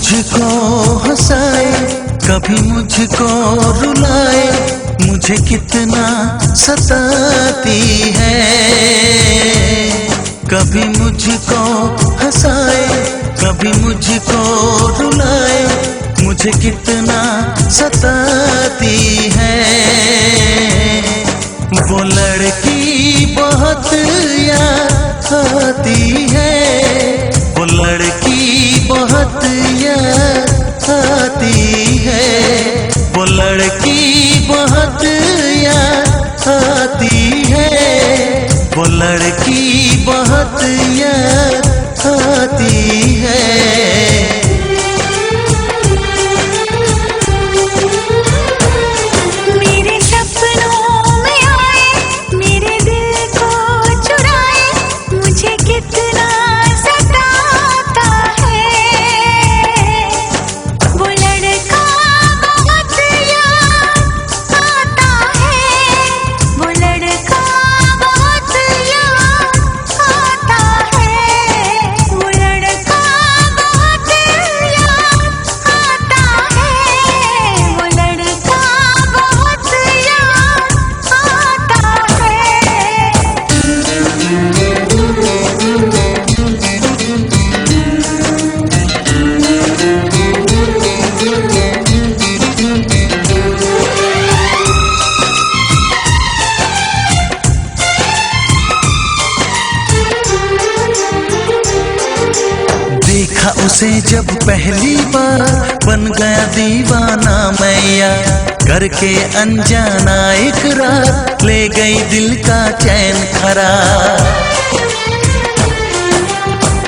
मुझको हंसाए, कभी मुझको रुलाए, मुझे कितना सताती है। कभी मुझको हंसाए, कभी मुझको रुलाए, मुझे कितना सताती है। वो लड़की बहुत याद आती है, वो लड़की बहुत याद आती है, वो लड़की बहुत याद आती है, वो लड़की बहुत याद आती है। देखा उसे जब पहली बार, बन गया दीवाना मैया, करके अनजाना इकरार, ले गई दिल का चैन करार।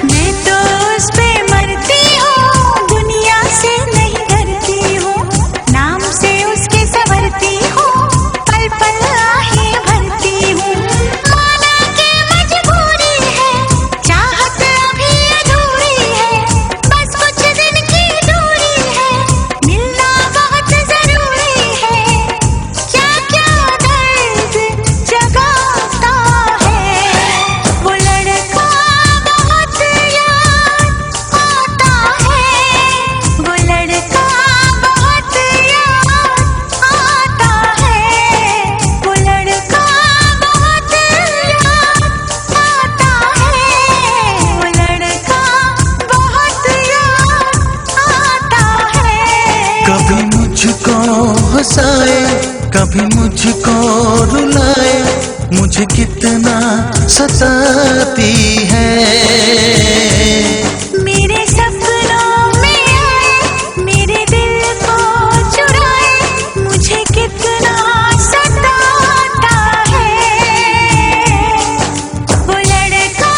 मैं तो उस पे मरती हूँ, दुनिया से नहीं डरती हूँ, नाम से उसके संवरती हूँ, पल पल आहें भरती हूँ। माना के मजबूरी है, चाहत अभी अधूरी है, बस कुछ दिन की दूरी है, मिलना बहुत जरूरी है। क्या क्या दर्द जगाता है, वो लड़का बहुत याद आता है, वो लड़का बहुत याद आता है, वो लड़का बहुत याद आता है, वो लड़का बहुत याद आता है। कभी मुझको हंसाए, कभी मुझको रुलाए, मुझे कितना सताती है। मेरे सपनों में आए, मेरे दिल को चुराए, मुझे कितना सताता है। वो लड़का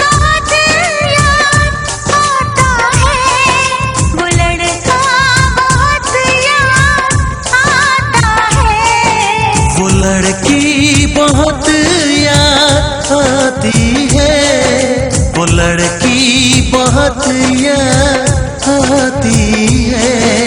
बहुत याद आता है, वो लड़का बहुत याद आता है। वो लड़की बहुत याद आती है, वो लड़की बहुत याद आती है।